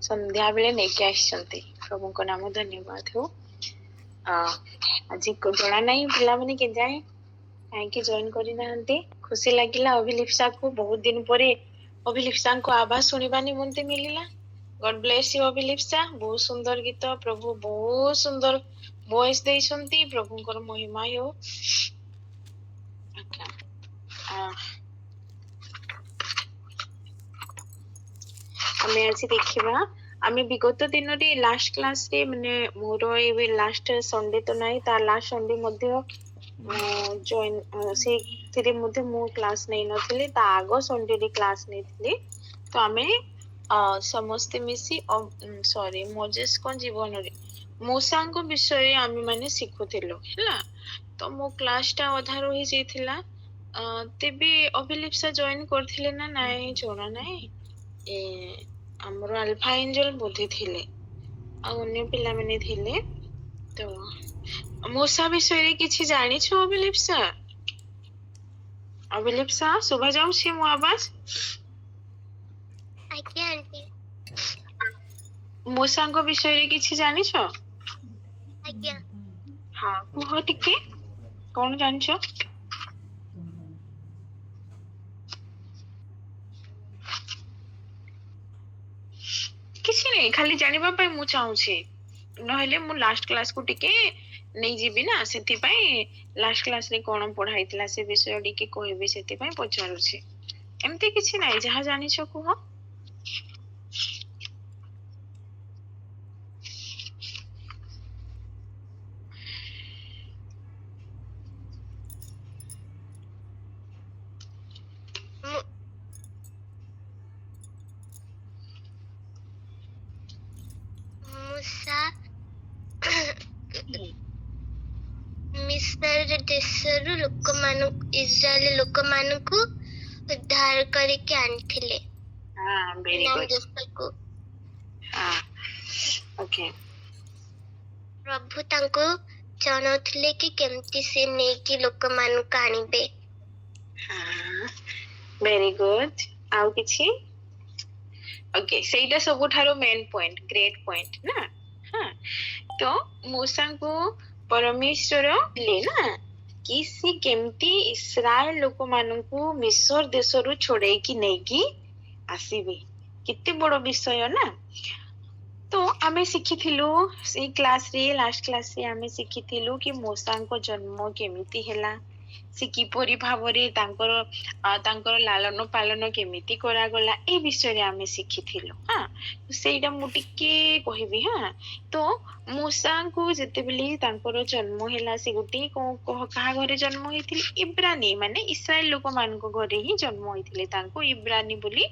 संध्या बेले नेकी आछंती प्रभु को नाम धन्यवाद हो। आज को जना नहीं पिला माने के जाए काहे जॉइन करी नाहंती खुशी लागिला अभिलिप्सा को बहुत दिन परे अभिलिप्सा को आवाज सुनिबानी मुंते मिलिला। गॉड ब्लेस यू अभिलिप्सा बहुत सुंदर गीत प्रभु बहुत सुंदर वॉइस देइछंती प्रभु को महिमा हो। आमे आज देखिबा आमे विगत दिन रे लास्ट क्लास रे माने मोर ए लास्ट संडे तो नाही ता लास्ट संडे मध्ये जॉइन से थिरे मध्ये मो क्लास नै नथिले ता आगो संडे रे क्लास नै थिले तो आमे समस्त मिसी सॉरी मोजेस को जीवन रे मोसांग विषय आमे माने सिखुथिलो हैला तो मो क्लास ता अधा रहि जेथिला तेबे अभिलिप्सा जॉइन करथिले ना नाही जोना नाही ए हमरो अल्फा एंजल बोधि थिले आ अन्य पिला माने थिले तो मोसा विषय रे किछि जानि छ अभिलिप्सा सुबह जाऊ छी मो आवाज आज्ञा आंटी मोसा को विषय रे किछि जानि छ आज्ञा हां कुह टिके कोन जानि छ किछि नै खाली जानिबा पय मु चाहू छी नहले मु लास्ट क्लास को टिके नहीं जीबी ना सेति पय लास्ट क्लास रे कोन पढाइतला से विषय टिके कहबे सेति पय पचारु छी एमते किछि नै जहा जानि छ कुह मूसा मिस्र देशरू लोकमानु इस्राएल लोकमानकु उद्धार करके आनथिले। हां वेरी गुड हां ओके प्रभु तांको जानथिले कि केमती से नेकी लोकमानकु आनिबे। हां वेरी गुड आउ किछि ओके सेटा सब थारो मेन पॉइंट ग्रेट पॉइंट ना हां तो मूसा को परमेश्वर ले ना कि से केमती इस्राएल लोक मानकु मिस्र देशरु छोड़े कि नै कि आसीबे किते बड़ विषय ना तो आमे सिखिथिलु से क्लास रे लास्ट क्लास रे आमे सिखिथिलु कि मूसा को जन्म केमिति हैला से किपरि भावरे तांकर लालन पालन केमिति करा गला ए विषय रे आमे सिखिथिलु हां सेइडा मु टिके कहिबी हां तो मूसा को जते बेली तांकर जन्म हैला से गुटी कहा घरे जन्म होइथिल इब्रानी माने इस्राएल लोक मान को घरे ही जन्म होइथिले तांको इब्रानी बोली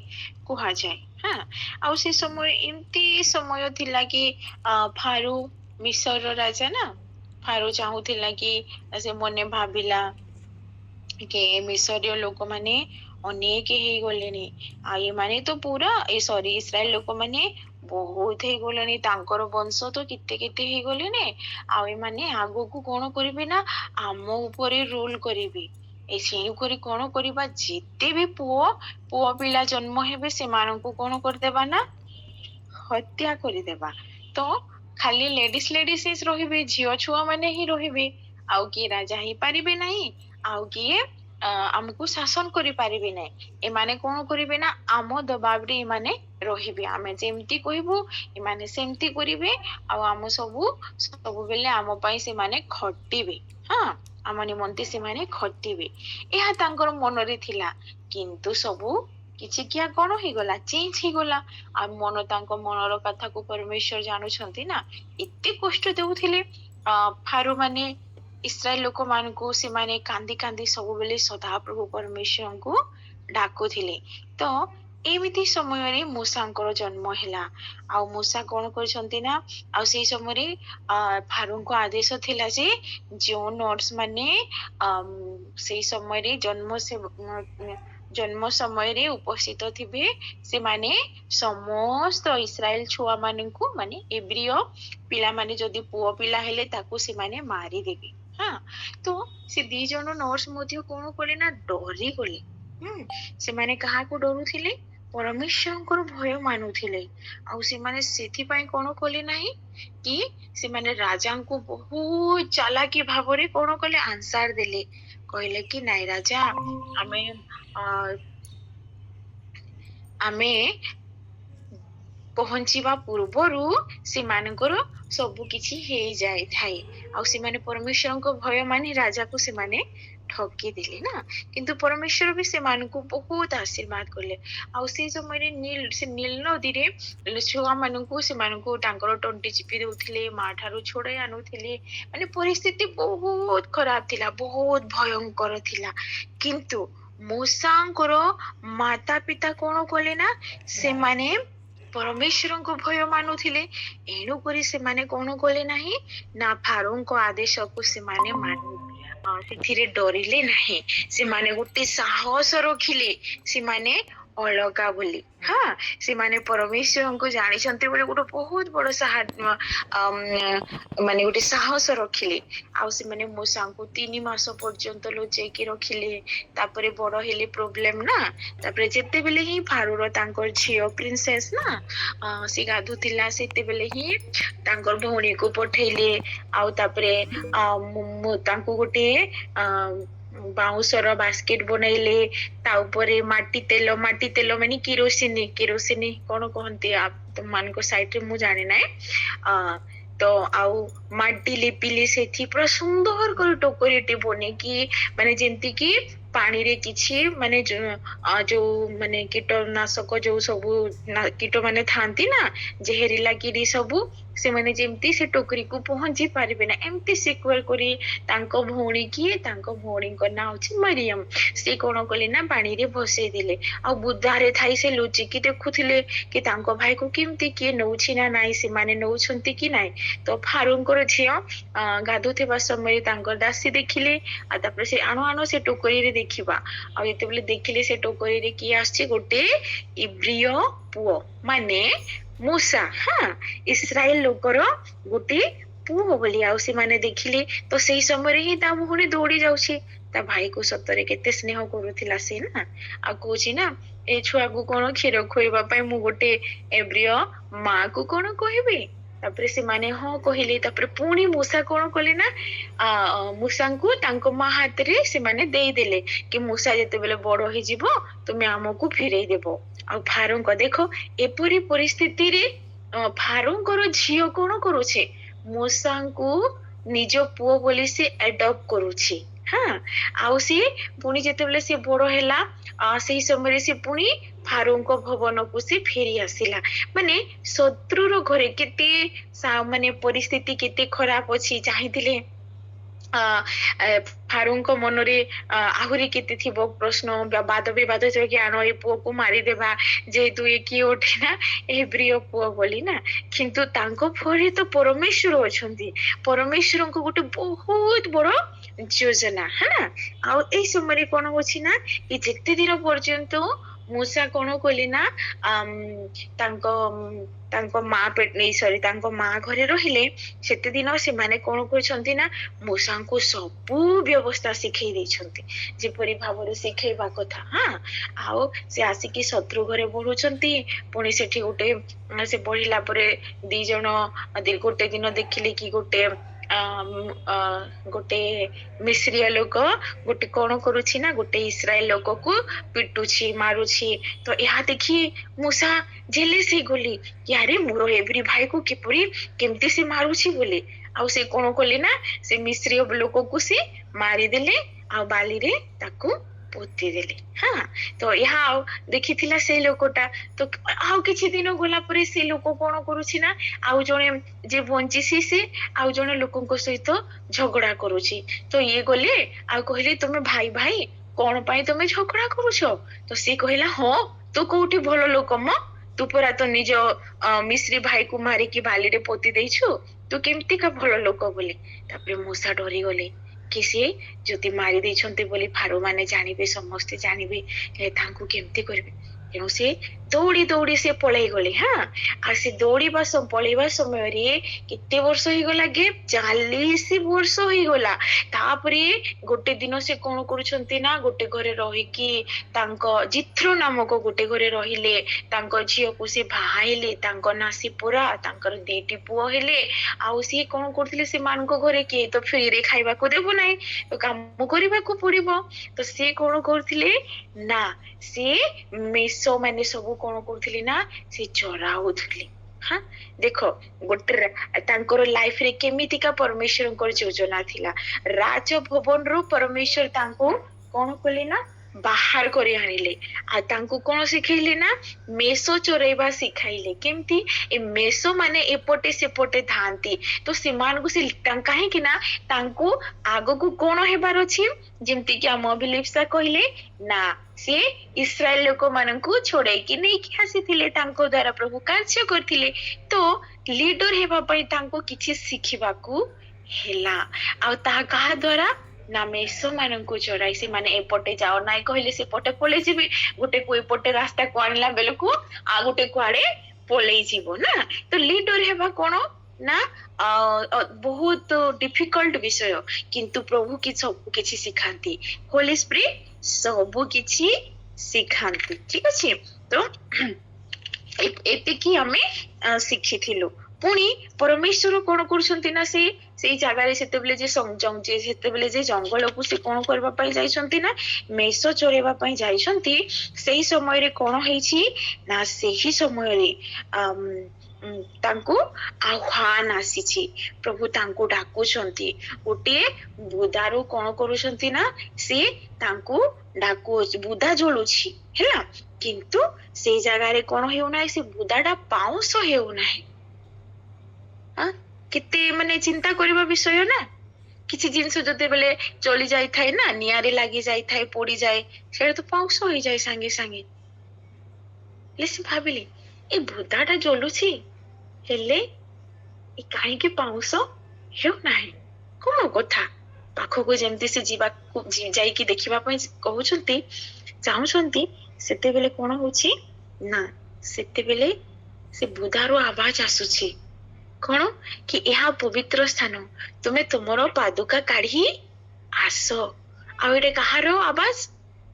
कहा जाय हां आ से समय एम्ति समय थिला कि फारो मिस्र राजा ना फारो चाहुथिला कि से मने भाबिला के मिस्रीय लोक माने अनेक हे गलेनी आ ये माने तो पूरा ए सॉरी इस्राएल लोक माने बहुत हे गलेनी तांकर वंश तो किते किते हे गलेनी आ ए माने आगो को कोन करिवे ना आम ऊपर रूल करिवे ए सेही करी कोन करिबा जेते भी पुओ पिला जन्म हेबे से मानन को कोन कर देबा ना हत्या करि देबा तो खाली लेडीज रहिबे झियो छुआ माने ही रहिबे आउ की राजा ही पारिबे नहीं आउ किए हमको शासन करि पारिबे नै ए माने कोन करिवे ना आम दबाव रे माने रहिबे आमे जेमती कहिबो ए माने सेमती करिवे आ हम सब बेले आम पई से माने खटिबे हां आम निमंती से माने खटिबे एहा तांकर मन रे थिला किंतु सबु किछि किया कोन हे गला चेंज हे गला आ मन तांको मनर कथा को परमेश्वर जानु छंती ना इत्ते कष्ट देउथिले फारो माने इस्राएल लोक मान को से माने कांदी कांदी सब बेले सदा प्रभु परमेश्वर को डाकु थिले तो एमिति समय रे मूसांकर जन्म हैला आ मूसा कोन करछंती ना आ सेही समय रे फारो को आदेश थिला जे जो नोट्स माने सेही समय रे जन्म समय रे उपस्थित थिबे से माने समस्त इस्राएल छुआ माननकु माने एब्रियो पिला माने जदी पुओ पिला हेले ताकू से माने मारी देबे हां तो से दी जन नर्स मध्ये कोन करे ना डरी गले से माने कहा को डरुथिले ପରମେଶ୍ୱରଙ୍କର ଭୟ ମାନୁଥିଲେ ଆଉ ସେମାନେ ସେଥିପାଇଁ କଣ କଲେ ନାହିଁ କି ସେମାନେ ରାଜାଙ୍କୁ ବହୁତ ଚାଲାକି ଭାବରେ କଣ କଲେ ଆନ୍ସାର ଦେଲେ କହିଲେ କି ନାଇଁ ରାଜା ଆମେ ଅ, ଆମେ ପହଞ୍ଚିବା ପୂର୍ବରୁ ସେମାନଙ୍କର ସବୁ କିଛି ହେଇଯାଇଥାଏ ଆଉ ସେମାନେ ପରମେଶ୍ୱରଙ୍କ ଭୟ ମାନି ରାଜାକୁ ସେମାନେ ଠକି ଦେଲେ ନା କିନ୍ତୁ ପରମେଶ୍ୱର ବି ସେମାନଙ୍କୁ ବହୁତ ଆଶୀର୍ବାଦ କଲେ ଆଉ ସେଇ ସମୟରେ ସେ ନୀଳ ନଦୀରେ ଛୁଆମାନଙ୍କୁ ସେମାନଙ୍କୁ ତାଙ୍କର ତଣ୍ଟି ଚିପି ଦଉଥିଲେ ମା ଠାରୁ ଛଡେଇ ଆଣୁଥିଲେ ମାନେ ପରିସ୍ଥିତି ବହୁତ ଖରାପ ଥିଲା ବହୁତ ଭୟଙ୍କର ଥିଲା କିନ୍ତୁ ମୂଷାଙ୍କର ମାତା ପିତା କଣ କଲେ ନା ସେମାନେ ପରମେଶ୍ୱରଙ୍କୁ ଭୟ ମାନୁଥିଲେ ଏଣୁକରି ସେମାନେ କଣ କଲେ ନାହିଁ ନା ଫାରୋଙ୍କ ଆଦେଶକୁ ସେମାନେ ସେଥିରେ ଡରିଲେ ନାହିଁ ସେମାନେ ଗୋଟେ ସାହସ ରଖିଲେ ସେମାନେ ଅଲଗା ବୋଲି ହଁ ସେମାନେ ପରମେଶ୍ୱରଙ୍କୁ ଜାଣିଛନ୍ତି ବୋଲି ଗୋଟେ ବହୁତ ବଡ ମାନେ ଗୋଟେ ସାହସ ରଖିଲେ ଆଉ ସେମାନେ ମୂଷାଙ୍କୁ 3 ମାସ ପର୍ଯ୍ୟନ୍ତ ଲୁଚେଇକି ରଖିଲେ ତାପରେ ବଡ ହେଲେ ପ୍ରୋବ୍ଲେମ ନା ତାପରେ ଯେତେବେଳେ ହିଁ ଫାରୋର ତାଙ୍କର ଝିଅ ପ୍ରିନ୍ସେସ ନା ସେ ଗାଧୁଥିଲା ସେତେବେଳେ ହିଁ ତାଙ୍କର ଭଉଣୀକୁ ପଠେଇଲେ ଆଉ ତାପରେ ତାଙ୍କୁ ଗୋଟେ ବାଉଁଶର ବାସ୍କେଟ ବନେଇଲେ ତା ଉପରେ ମାଟି ତେଲ ମାନେ କିରୋସିନି କଣ କହନ୍ତି ମାନଙ୍କ ସାଇଡରେ ମୁଁ ଜାଣି ନାହିଁ ତ ଆଉ ମାଟି ଲିପିଲି ସେଠି ପୁରା ସୁନ୍ଦର କରି ଟୋକରିଟେ ବନେଇକି ମାନେ ଯେମିତି କି ପାଣିରେ କିଛି ମାନେ ଯୋଉ ମାନେ କୀଟନାଶକ ଯୋଉ ସବୁ କୀଟ ମାନେ ଥାନ୍ତି ନା ଜେହେରିଲା କିରି ସବୁ ସେମାନେ ଯେମିତି ସେ ଟୋକରିକୁ ପହଞ୍ଚି ପାରିବେ ନା ଏମିତି ସିକ୍ୟୁର କରି ତାଙ୍କ ଭଉଣୀ କିଏ ତାଙ୍କ ଭଉଣୀଙ୍କ ନାଁ ହଉଛି ମରିୟମ ସେ କଣ କଲେ ନା ପାଣିରେ ଭସେଇ ଦେଲେ ଆଉ ବୁଦାରେ ଥାଇ ସେ ଲୁଚିକି ଦେଖୁଥିଲେ କି ତାଙ୍କ ଭାଇକୁ କେମିତି କିଏ ନଉଛି ନା ନାଇଁ ସେମାନେ ନଉଛନ୍ତି କି ନାଇଁ ତ ଫାରୁଙ୍କର ଝିଅ ଗାଧୁଥିବା ସମୟରେ ତାଙ୍କର ଦାସୀ ଦେଖିଲେ ଆଉ ତାପରେ ସେ ଆଣୁ ଆଣୁ ସେ ଟୋକରିରେ ଦେଖିବା ଆଉ ଯେତେବେଳେ ଦେଖିଲେ ସେ ଟୋକରିରେ କିଏ ଆସିଛି ଗୋଟେ ଇବ୍ରିୟ ପୁଅ ମାନେ ମୂଷା ହଁ ଇସ୍ରାଏଲ ଲୋକର ଗୋଟେ ପୁଅ ବୋଲି ଆଉ ସେମାନେ ଦେଖିଲେ ତ ସେଇ ସମୟରେ ହିଁ ତା ଭଉଣୀ ଦୌଡି ଯାଉଛି ତା ଭାଇକୁ ସତରେ କେତେ ସ୍ନେହ କରୁଥିଲା ସେ ନା ଆଉ କହୁଛି ନା ଏ ଛୁଆକୁ କଣ କ୍ଷୀର ଖୋଇବା ପାଇଁ ମୁଁ ଗୋଟେ ଏବ୍ରିୟ ମା କୁ କଣ କହିବି ତାପରେ ସେମାନେ ହଁ କହିଲେ ତାପରେ ପୁଣି ମୂଷା କଣ କଲେ ନା ମୂଷାଙ୍କୁ ତାଙ୍କ ମା ହାତରେ ସେମାନେ ଦେଇଦେଲେ କି ମୂଷା ଯେତେବେଳେ ବଡ ହେଇଯିବ ତୁମେ ଆମକୁ ଫେରେଇ ଦେବ ଆଉ ଫାରୋଙ୍କ ଦେଖ ଏପରି ପରିସ୍ଥିତିରେ ଫାରୋଙ୍କର ଝିଅ କଣ କରୁଛେ ମୂଷାଙ୍କୁ ନିଜ ପୁଅ ବୋଲି ସେ ଆଡପ୍ଟ କରୁଛି ହଁ ଆଉ ସିଏ ପୁଣି ଯେତେବେଳେ ସେ ବଡ ହେଲା ସେଇ ସମୟରେ ସେ ପୁଣି ଫାରୋଙ୍କ ଭବନକୁ ସେ ଫେରି ଆସିଲା ମାନେ ଶତ୍ରୁର ଘରେ କେତେ ମାନେ ପରିସ୍ଥିତି କେତେ ଖରାପ ଅଛି ଚାହିଁଥିଲେ ଫାରୁଙ୍କ ମନରେ ଆହୁରି କେତେ ଥିବ ପ୍ରଶ୍ନ ବାଦ ବିବାଦ କି ଆଣ ଏ ପୁଅକୁ ମାରିଦେବା ଯେହେତୁ ଏ କିଏ ଗୋଟେ ନା ଏ ପ୍ରିୟ ପୁଅ ବୋଲି ନା କିନ୍ତୁ ତାଙ୍କ ପରେ ତ ପରମେଶ୍ୱର ଅଛନ୍ତି ପରମେଶ୍ୱରଙ୍କ ଗୋଟେ ବହୁତ ବଡ ଯୋଜନା ହଁ ଆଉ ଏଇ ସମୟରେ କଣ ହଉଛି ନା କି ଯେତେ ଦିନ ପର୍ଯ୍ୟନ୍ତ ମୂଷା କଣ କଲେ ନା ତାଙ୍କ ତାଙ୍କ ମା ତାଙ୍କ ମା ଘରେ ରହିଲେ ସେତେ ଦିନ ସେମାନେ କଣ କରୁଛନ୍ତି ନା ମୂଷାଙ୍କୁ ସବୁ ବ୍ୟବସ୍ଥା ଶିଖେଇ ଦେଇଛନ୍ତି ଯେପରି ଭାବରେ ଶିଖେଇବା କଥା ହଁ ଆଉ ସେ ଆସିକି ଶତ୍ରୁ ଘରେ ବଢୁଛନ୍ତି ପୁଣି ସେଠି ଗୋଟେ ସେ ବଢିଲା ପରେ 2 ଜଣ ଗୋଟେ ଦିନ ଦେଖିଲେ କି ଗୋଟେ ମିଶ୍ରିୟ ଲୋକ ଗୋଟେ କଣ କରୁଛି ନା ଗୋଟେ ଇସ୍ରାଏଲ ଲୋକକୁ ପିଟୁଛି ମାରୁଛି ତ ଏହା ଦେଖି ମୂଷା ଜେଲେସ ହେଇଗଲି ୟାରେ ମୋର ଏଭରି ଭାଇକୁ କିପରି କେମିତି ସେ ମାରୁଛି ବୋଲି ଆଉ ସେ କଣ କଲେ ନା ସେ ମିଶ୍ରୀୟ ଲୋକକୁ ସେ ମାରିଦେଲେ ଆଉ ବାଲିରେ ତାକୁ ପୋତି ଦେଲେ ହଁ ତ ଏହା ଆଉ ଦେଖିଥିଲା ସେଇ ଲୋକଟା ତ ଆଉ କିଛି ଦିନ ଗଲା ପରେ ସେ ଲୋକ କଣ କରୁଛି ନା ଆଉ ଜଣେ ଯେ ବଞ୍ଚିଛି ସେ ଆଉ ଜଣେ ଲୋକଙ୍କ ସହିତ ଝଗଡା କରୁଛି ତ ଇଏ ଗଲେ ଆଉ କହିଲେ ତମେ ଭାଇ ଭାଇ କଣ ପାଇଁ ତମେ ଝଗଡା କରୁଛ ତ ସେ କହିଲା ହଁ ତୁ କୋଉଠି ଭଲ ଲୋକ ମ ତୁ ପରା ତ ନିଜ ମିଶ୍ରୀ ଭାଇକୁ ମାରିକି ବାଲିରେ ପୋତି ଦେଇଛୁ ତୁ କେମିତିକା ଭଲ ଲୋକ ବୋଲି ତାପରେ ମୂଷା ଡରିଗଲେ କି ସିଏ ଯଦି ମାରି ଦେଇଛନ୍ତି ବୋଲି ଫାରୋ ମାନେ ଜାଣିବେ ସମସ୍ତେ ଜାଣିବେ ତାଙ୍କୁ କେମିତି କରିବେ ତେଣୁ ସେ ଦୌଡ଼ି ଦୌଡ଼ି ସେ ପଳେଇ ଗଲେ। ହଁ, ଆଉ ସେ ପଳେଇବା ସମୟରେ କେତେ ବର୍ଷ ହେଇଗଲା गे 40 ବର୍ଷ ହେଇଗଲା। ତାପରେ ଗୋଟେ ଦିନ ସେ କଣ କରୁଛନ୍ତି ନା ଗୋଟେ ଘରେ ରହିକି ତାଙ୍କ ଜିଥ୍ରୋ ନାମକ ଗୋଟେ ଘରେ ରହିଲେ। ତାଙ୍କ ଝିଅକୁ ସେ ବାହାଇଲେ, ତାଙ୍କ ନା ସିପୋରା, ତାଙ୍କର 2ଟି ପୁଅ ହେଲେ। ଆଉ ସିଏ କଣ କରୁଥିଲେ, ସେମାନଙ୍କ ଘରେ କିଏ ତ ଫ୍ରିରେ ଖାଇବାକୁ ଦେବ ନାହିଁ, ତ କାମ କରିବାକୁ ପଡିବ। ତ ସିଏ କଣ କରୁଥିଲେ ନା ସିଏ ମେଷ ମାନେ ସବୁ କଣ କରୁଥିଲେ ନା ସେ ଚରାଉଥିଲେ। ହଁ, ଦେଖ ଗୋଟେ ତାଙ୍କର ଲାଇଫରେ କେମିତିକା ପରମେଶ୍ୱରଙ୍କର ଯୋଜନା ଥିଲା। ରାଜଭବନରୁ ପରମେଶ୍ୱର ତାଙ୍କୁ କଣ କଲେ ନା ବାହାର କରି ଆଣିଲେ। ଆଉ ତାଙ୍କୁ କଣ ଶିଖେଇଲେ ନା ମେଷ ଚରେଇବା ଶିଖାଇଲେ। କେମିତି ଏ ମେଷ ମାନେ ଏପଟେ ସେପଟେ ଥାଆନ୍ତି, ତ ସେମାନଙ୍କୁ ସେ କାହିଁକି ନା ତାଙ୍କୁ ଆଗକୁ କଣ ହେବାର ଅଛି, ଯେମିତି କି ଆମ ଅଭିଲିପ୍ସା କହିଲେ ନା ସିଏ ଇସ୍ରାଏଲ ଲୋକମାନଙ୍କୁ ଛଡେଇକି ନେଇକି ଆସିଥିଲେ, ତାଙ୍କ ଦ୍ଵାରା ପ୍ରଭୁ କାର୍ଯ୍ୟ କରିଥିଲେ। ତ ଲିଡର ହେବା ପାଇଁ ତାଙ୍କୁ କିଛି ଶିଖିବାକୁ ହେଲା। ଆଉ ତାହା କାହା ଦ୍ଵାରା ନା ମେଷ ମାନଙ୍କୁ ଚଢାଇ। ସେମାନେ ଏପଟେ ଯାଅ ନାହିଁ କହିଲେ ସେପଟେ ପଳେଇ ଯିବେ, ଗୋଟେ ଏପଟେ ରାସ୍ତାକୁ ଆଣିଲା ବେଳକୁ ଆଉ ଗୋଟେ କୁଆଡେ ପଳେଇ ଯିବ ନା। ତ ଲିଡର ହେବା କଣ ନା ବହୁତ ଡିଫିକଲ୍ଟ ବିଷୟ, କିନ୍ତୁ ପ୍ରଭୁ କି ସବୁ କିଛି ଶିଖାନ୍ତି। ହୋଲି ସ୍ପିରିଟ ସବୁ କିଛି ଶିଖାନ୍ତି। ଠିକ ଅଛି, ତ ଏତିକି ଆମେ ଶିଖିଥିଲୁ। ପୁଣି ପରମେଶ୍ୱର କଣ କରୁଛନ୍ତି ନା ସେଇ ଜାଗାରେ ସେତେବେଳେ ଯେ ଜଙ୍ଗଲକୁ ସେ କଣ କରିବା ପାଇଁ ଯାଇଛନ୍ତି ନା ମେଷ ଚରେଇବା ପାଇଁ ଯାଇଛନ୍ତି। ସେଇ ସମୟରେ କଣ ହେଇଛି ନା ସେହି ସମୟରେ ତାଙ୍କୁ ଆହ୍ୱାନ ଆସିଛି। ପ୍ରଭୁ ତାଙ୍କୁ ଡାକୁଛନ୍ତି। ଗୋଟିଏ ବୁଦାରୁ କଣ କରୁଛନ୍ତି ନା ସିଏ ତାଙ୍କୁ ଡାକୁଅଛି। ବୁଦା ଜଳୁଛି ହେଲା, କିନ୍ତୁ ସେଇ ଜାଗାରେ କଣ ହେଉନାହିଁ, ସେ ବୁଦାଟା ପାଉଁଶ ହେଉନାହିଁ। କେତେ ମାନେ ଚିନ୍ତା କରିବା ବିଷୟ ନା। କିଛି ଜିନିଷ ଯେତେବେଳେ ଚଳି ଯାଇଥାଏ ନା, ନିଆଁରେ ଲାଗି ଯାଇଥାଏ, ପୋଡିଯାଏ, ସେଇଟା ତ ପାଉଁଶ ହେଇଯାଏ ସାଙ୍ଗେ ସାଙ୍ଗେ। ହେଲେ ସେ ଭାବିଲେ ଏ ବୁଦାଟା ଜଳୁଛି, ହେଲେ ଏ କାହିଁକି ପାଉଁଶ ହେଉନାହିଁ, କଣ କଥା? ପାଖକୁ ଯେମିତି ସେ ଯାଇକି ଦେଖିବା ପାଇଁ ଚାହୁଁଛନ୍ତି, ସେତେବେଳେ କଣ ହଉଛି ନା ସେତେବେଳେ ସେ ବୁଦାରୁ ଆବାଜ ଆସୁଛି। କଣ କି ଏହା ପବିତ୍ର ସ୍ଥାନ, ତୁମେ ତୁମର ପାଦୁକା କାଢି ଆସ। ଆଉ ଏଇଟା କାହାର ଆବାଜ?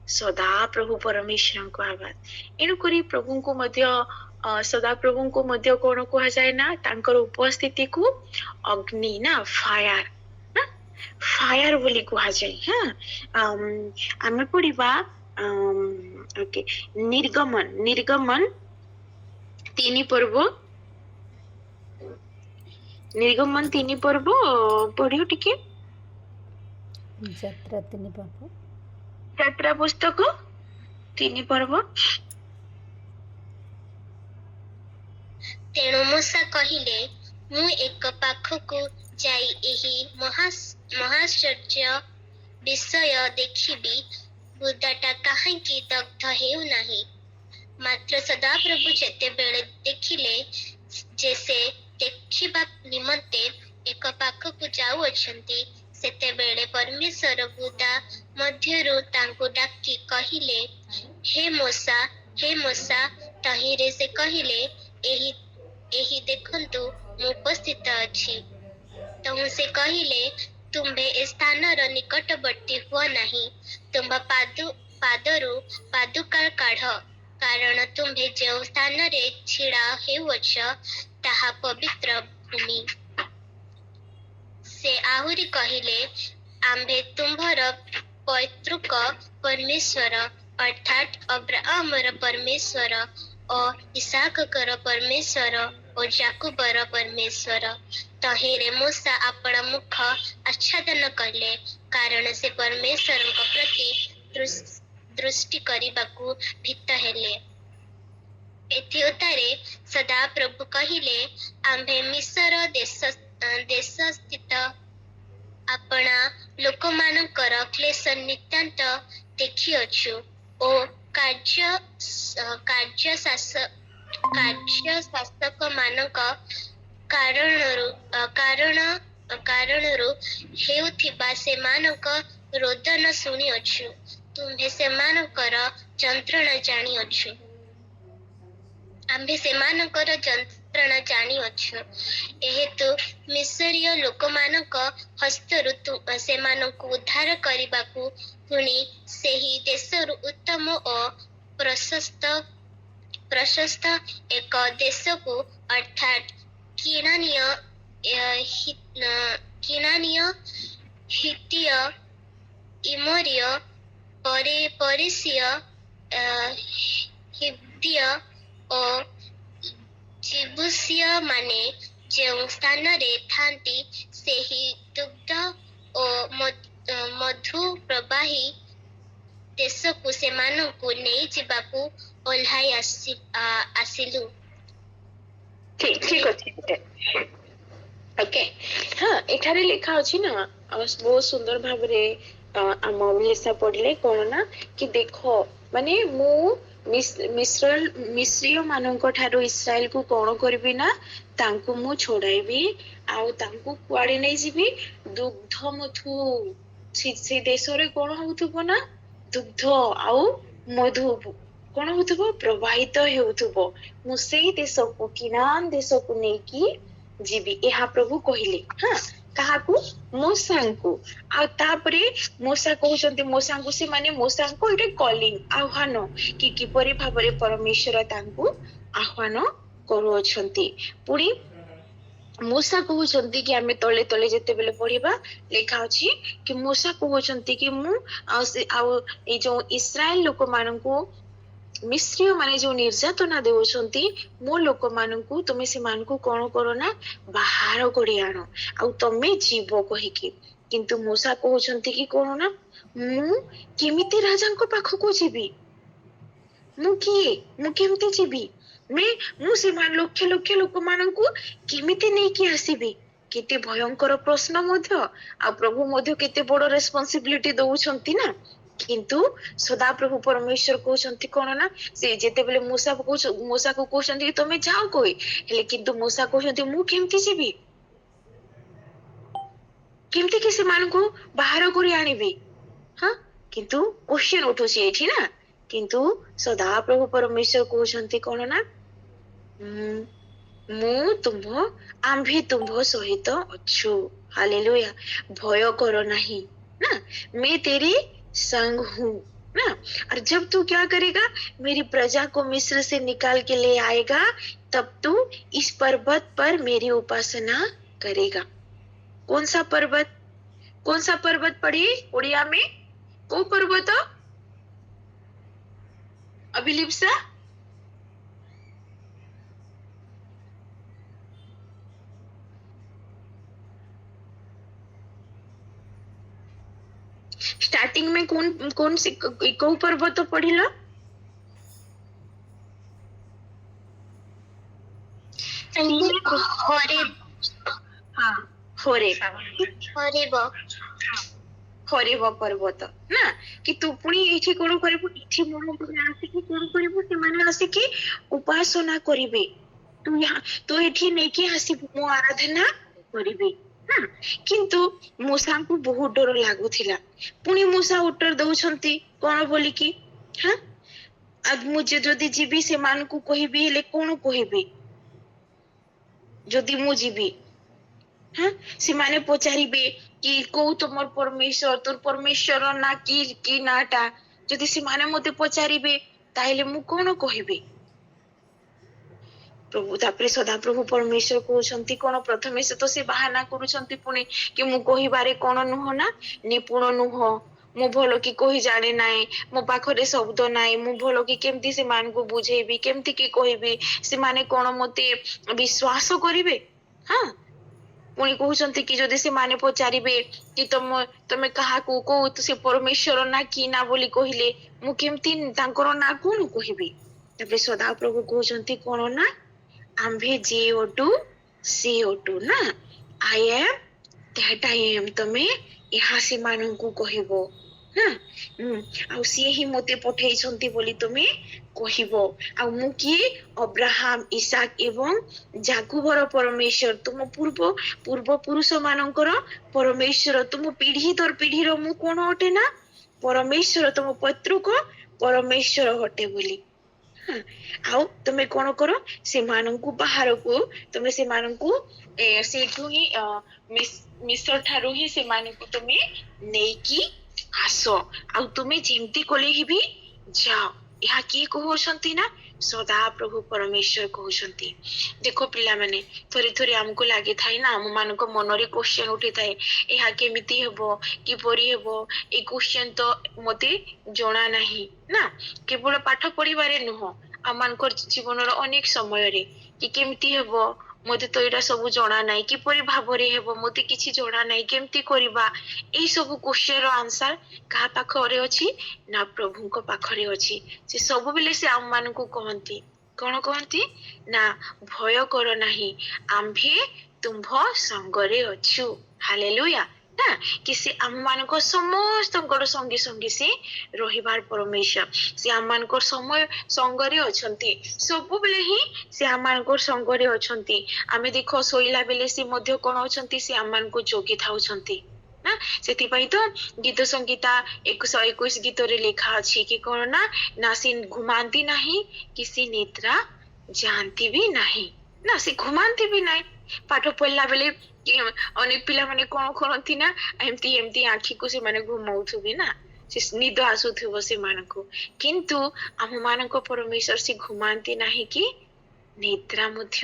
ସଦା ପ୍ରଭୁ ପରମେଶ୍ୱରଙ୍କ ଆବାଜ। ଏଣୁକରି ପ୍ରଭୁଙ୍କୁ ମଧ୍ୟ ସଦାପ୍ରଭୁଙ୍କୁ ମଧ୍ୟ କଣ କୁହାଯାଏ ନା ତାଙ୍କର ଉପସ୍ଥିତିକୁ ଅଗ୍ନି ନା ଫାୟାର ବୋଲି କୁହାଯାଏ। ହଁ, ଆମେ ପଢିବା ନିର୍ଗମନ 3 ପର୍ବ ପଢିବ ଟିକେ। ଯାତ୍ରା 3 ପର୍ବ, ଯାତ୍ରା ପୁସ୍ତକ 3 ପର୍ବ। ତେଣୁ ମୂଷା କହିଲେ, ମୁଁ ଏକ ପାଖକୁ ଯାଇ ଏହି ମହାଶ୍ଚର୍ଯ୍ୟ ବିଷୟ ଦେଖିବି, ବୁଦାଟା କାହିଁକି ଦଗ୍ଧ ହେଉନାହିଁ। ମାତ୍ର ସଦାପ୍ରଭୁ ଯେତେବେଳେ ଦେଖିଲେ ଯେ ସେ ଦେଖିବା ନିମନ୍ତେ ଏକ ପାଖକୁ ଯାଉଅଛନ୍ତି, ସେତେବେଳେ ପରମେଶ୍ୱର ବୁଦା ମଧ୍ୟରୁ ତାଙ୍କୁ ଡାକି କହିଲେ, ହେ ମୂଷା, ତହିଁରେ ସେ କହିଲେ, ଏହି ଦେଖନ୍ତୁ ମୁଁ ଉପସ୍ଥିତ ଅଛି। ତେଣୁ ସେ କହିଲେ, ତୁମ୍ଭେ ଏ ସ୍ଥାନର ନିକଟବର୍ତ୍ତୀ ହୁଅ ନାହିଁ, ତୁମ୍ଭ ପାଦରୁ ପାଦୁକା କାଢ, କାରଣ ତୁମ୍ଭେ ଯେଉଁ ସ୍ଥାନରେ ଛିଡ଼ା ହେଉଅଛ ତାହା ପବିତ୍ର ଭୂମି। ସେ ଆହୁରି କହିଲେ, ଆମ୍ଭେ ତୁମ୍ଭର ପୈତୃକ ପରମେଶ୍ୱର ଅର୍ଥାତ୍ ଅବ୍ରାହମର ପରମେଶ୍ୱର ଓ ଇସାକର ପରମେଶ୍ୱର ଓ ଯାକୁବର ପରମେଶ୍ୱର। ତହିଁରେ ମୂଷା ଆପଣା ମୁଖ ଆଚ୍ଛାଦନ କଲେ, କାରଣ ସେ ପରମେଶ୍ୱରଙ୍କ ପ୍ରତି ଦୃଷ୍ଟି କରିବାକୁ ଭୀତ ହେଲେ। ଏଥିଉତ୍ତରେ ସଦାପ୍ରଭୁ କହିଲେ, ଆମ୍ଭେ ମିଶର ଦେଶସ୍ଥିତ ଆପଣା ଲୋକମାନଙ୍କର କ୍ଲେଶ ନିତାନ୍ତ ଦେଖିଅଛୁ ଓ କାର୍ଯ୍ୟଶାସକମାନଙ୍କ କାରଣରୁ ହେଉଥିବା ସେମାନଙ୍କ ରୋଦନ ଶୁଣିଅଛୁ, ତୁମ୍ଭେ ସେମାନଙ୍କର ଯନ୍ତ୍ରଣା ଜାଣିଅଛୁ। आम्भे सेमानकर जंत्रणा जानिअछु एहेतु मिस्रीय लोकमानक हस्तरु सेमानकु उद्धार करिबाकु पुणी सेही देशरु उत्तम ओ प्रशस्त प्रशस्त एक देशको अर्थात किनानीय किनानीय हितीय इमोरिय परिसीय हिब्दीय ओ जिबुसीय माने जो स्थान रे थांती सेही दुग्ध ओ मधु प्रवाही देशକୁ ସେମାନଙ୍କୁ ନେଇଯିବାକୁ ଓହ୍ଲାଇ ଆସିଲୁ। ଠିକ ଅଛି ଓକେ ହଁ ଏଠାରେ ଲେଖା ଅଛି ନା ବହୁତ ସୁନ୍ଦର ଭାବରେ ଆମ ଅଭିଲେଷା ପଢିଲେ କଣ ନା କି ଦେଖ ମାନେ ମୁଁ ମିଶ୍ରୀୟ ମାନଙ୍କ ଠାରୁ ଇସ୍ରାଏଲକୁ କଣ କରିବି ନା ତାଙ୍କୁ ମୁଁ ଛଡାଇବି ଆଉ ତାଙ୍କୁ କୁଆଡେ ନେଇଯିବି ଦୁଗ୍ଧ ମଧୁ ସେ ଦେଶରେ କଣ ହଉଥିବ ନା ଦୁଗ୍ଧ ଆଉ ମଧୁ କଣ ହଉଥିବ ପ୍ରବାହିତ ହେଉଥିବ ମୁଁ ସେଇ ଦେଶକୁ କିନାନ ଦେଶକୁ ନେଇକି ଯିବି ଏହା ପ୍ରଭୁ କହିଲେ ହଁ କାହାକୁ ମୋସାଙ୍କୁ ଆଉ ତାପରେ ମୋସା କହୁଛନ୍ତି ମୋସାଙ୍କୁ ସେମାନେ ମୋସାଙ୍କୁ ଏଇଟା କଲିଂ ଆହ୍ୱାନ କି କିପରି ଭାବରେ ପରମେଶ୍ୱର ତାଙ୍କୁ ଆହ୍ୱାନ କରୁଅଛନ୍ତି ପୁଣି ମୋସା କହୁଛନ୍ତି କି ଆମେ ତଳେ ତଳେ ଯେତେବେଳେ ପଢିବା ଲେଖା ଅଛି କି ମୋସା କହୁଛନ୍ତି କି ମୁଁ ଆଉ ଏଇ ଯୋଉ ଇସ୍ରାଏଲ ଲୋକମାନଙ୍କୁ ମିଶ୍ରୀୟ ମାନେ ଯୋଉ ନିର୍ଯାତନା ଦେଉଛନ୍ତି ମୋ ଲୋକମାନଙ୍କୁ ତୁମେ ସେମାନଙ୍କୁ କଣ କର ନା ବାହାର କରି ଆଣ ଆଉ ତମେ ଯିବ କହିକି କିନ୍ତୁ ମୋସା କହୁଛନ୍ତି କି କଣ ନା ମୁଁ କେମିତି ରାଜାଙ୍କ ପାଖକୁ ଯିବି ମୁଁ କିଏ ମୁଁ କେମିତି ଯିବି ମୁଁ ସେମାନେ ଲକ୍ଷ ଲକ୍ଷ ଲୋକମାନଙ୍କୁ କେମିତି ନେଇକି ଆସିବି କେତେ ଭୟଙ୍କର ପ୍ରଶ୍ନ ମଧ୍ୟ ଆଉ ପ୍ରଭୁ ମଧ୍ୟ କେତେ ବଡ ରେସ୍ପନ୍ସିବିଲିଟି ଦଉଛନ୍ତି ନା କିନ୍ତୁ ସଦାପ୍ରଭୁ ପରମେଶ୍ୱର କହୁଛନ୍ତି କଣ ନା ସେ ଯେତେବେଳେ ମୂଷାକୁ କହୁଛନ୍ତି କି ତମେ ଯାଅ କହି ହେଲେ କିନ୍ତୁ ମୂଷା କହୁଛନ୍ତି ମୁଁ କେମିତି ଯିବି କେମିତି କି ସେମାନଙ୍କୁ ବାହାର କରି ଆଣିବି ହଁ କିନ୍ତୁ କ୍ୱେଶ୍ଚନ ଉଠୁଛି ଏଇଠି ନା କିନ୍ତୁ ସଦାପ୍ରଭୁ ପରମେଶ୍ୱର କହୁଛନ୍ତି କଣ ନା आम्भे तुम्भ सहित अच्छु हालेलुया भय करो नहीं ना मैं तेरे संग हूँ ना और जब तू क्या करेगा मेरी प्रजा को मिस्र से निकाल के ले आएगा तब तू इस पर्वत पर मेरी उपासना करेगा कौन सा पर्वत पढ़ी उड़िया में को पर्वत अभिलिप्सा स्टार्टिंग में कौन सी को पर्वत पढ़िल हरेब पर्वत ना कि तू पुणी एठी कोन करिबु एठी मोर आसिकी कोन करिबु से माने आसिकी उपासना करिवे तू एठी नेकी आसिबु मो आराधना करिवे ना किंतु मूसा को बहुत डर लागुथिला पुणी मूसा उत्तर दउछंती कोन बोली कि हां आज मुझे जदी जीबी से मान को कहिबी हेले कोन कहिबी जदी मु जीबी हां से माने पचारिबे कि को तुमर परमेश्वर तोर परमेश्वर ना की नाटा जदी से माने मते पचारिबे ताइले मु कोन कहिबी प्रभु तापरे सदा प्रभु परमेश्वर कहउछंती कोन प्रथमे से तो से बहाना करूछंती पुणी कि मु कहिबारे कोन नुह ना निपुण नुह मु भलो कि कहि जाने नाइ मो पाखरे शब्द नाइ मु भलो कि केमती से मान को बुझेबी केमती कि कहिबी से माने कोन मते विश्वास करिवे हां पुणी कहउछंती कि जदी से माने पचारिबे कि तमे कहा को से परमेश्वर ना की ना बोली कहिले मु केमती तांकर ना कोन कहिबी तबे सदा प्रभु कहउछंती कोन ना आम्भे जे ओटू सी ओटू ना I am that I am तमे यहाँ से मानंकु कहिबो ना आउ सिए ही मते पठेई छंती बोली तमे कहिबो आउ मु की अब्राहम इसाक एवं जाकुबर परमेश्वर तुम पूर्व पुरुष मानकर परमेश्वर तुम पीढ़ी दर पीढ़ी रो मु कोन हटे ना परमेश्वर तुम पत्रु को परमेश्वर हटे बोली ହଁ, ଆଉ ତମେ କଣ କର ସେମାନଙ୍କୁ ବାହାରକୁ ତମେ ସେମାନଙ୍କୁ ସେଇଠୁ ହିଁ ମିଶ୍ର ଠାରୁ ହିଁ ସେମାନଙ୍କୁ ତମେ ନେଇକି ଆସ। ଆଉ ତୁମେ ଯେମିତି କଲେ ବି ଯାଅ। ଏହା କିଏ କହୁଛନ୍ତି ନା ସଦା ପ୍ରଭୁ ପରମେଶ୍ୱର କହୁଛନ୍ତି। ଦେଖ ପିଲାମାନେ, ଥରେ ଥରେ ଆମକୁ ଲାଗିଥାଏ ନା, ଆମ ମାନଙ୍କ ମନରେ କ୍ୱେଶ୍ଚନ ଉଠିଥାଏ, ଏହା କେମିତି ହେବ, କିପରି ହେବ, ଏଇ କ୍ୱେଶ୍ଚନ ତ ମତେ ଜଣା ନାହିଁ ନା। କେବଳ ପାଠ ପଢିବାରେ ନୁହଁ, ଆମମାନଙ୍କର ଜୀବନର ଅନେକ ସମୟରେ କି କେମିତି ହେବ, ମତେ ତ ଏଇଟା ସବୁ ଜଣା ନାହିଁ, କିପରି ଭାବରେ ହେବ, ମତେ କିଛି ଜଣା ନାହିଁ, କେମିତି କରିବା। ଏଇ ସବୁ କ୍ୱେଶ୍ଚନ ର ଆନ୍ସର କାହା ପାଖରେ ଅଛି ନା ପ୍ରଭୁଙ୍କ ପାଖରେ ଅଛି। ସେ ସବୁବେଳେ ସେ ଆମ ମାନଙ୍କୁ କହନ୍ତି, କଣ କହନ୍ତି ନା ଭୟ କର ନାହିଁ, ଆମ୍ଭେ ତୁମ୍ଭ ସଙ୍ଗରେ ଅଛୁ। ହାଲେଲୁୟା। ନା କି ସେ ଆମ ମାନଙ୍କ ସମସ୍ତଙ୍କର ସଙ୍ଗେ ସଙ୍ଗେ ସେ ରହିବାର ପରମେଶ୍ୱର। ସେ ଆମ ମାନଙ୍କର ସମୟ ସଙ୍ଗରେ ଅଛନ୍ତି, ସବୁବେଳେ ହିଁ ସେ ଆମ ମାନଙ୍କର ସଙ୍ଗରେ ଅଛନ୍ତି। ଆମେ ଦେଖ ଶୋଇଲା ବେଳେ ସେ ମଧ୍ୟ କଣ ଅଛନ୍ତି, ସେ ଆମ ମାନଙ୍କୁ ଜଗି ଥାଉଛନ୍ତି ନା। ସେଥିପାଇଁ ତ ଗୀତ ସଂଗୀତା 121 ଗୀତରେ ଲେଖା ଅଛି କି କଣ ନା ନା ସେ ଘୁମାନ୍ତି ନାହିଁ କି ସେ ନିଦ୍ରା ଯାଆନ୍ତି ବି ନାହିଁ। ନା ସେ ଘୁମାନ୍ତି ବି ନାହିଁ। ପାଠ ପଢିଲା ବେଳେ ଅନେକ ପିଲାମାନେ କଣ କରନ୍ତି ନା ଏମିତି ଏମିତି ଆଖିକୁ ସେମାନେ ଘୁମଉଥିବେ ନା, ସେ ନିଦ ଆସୁଥିବ ସେମାନଙ୍କୁ। କିନ୍ତୁ ଆମ ମାନଙ୍କ ପରମେଶ୍ୱର ସେ ଘୁମାନ୍ତି ନାହିଁ କି ନିଦ୍ରା ମଧ୍ୟ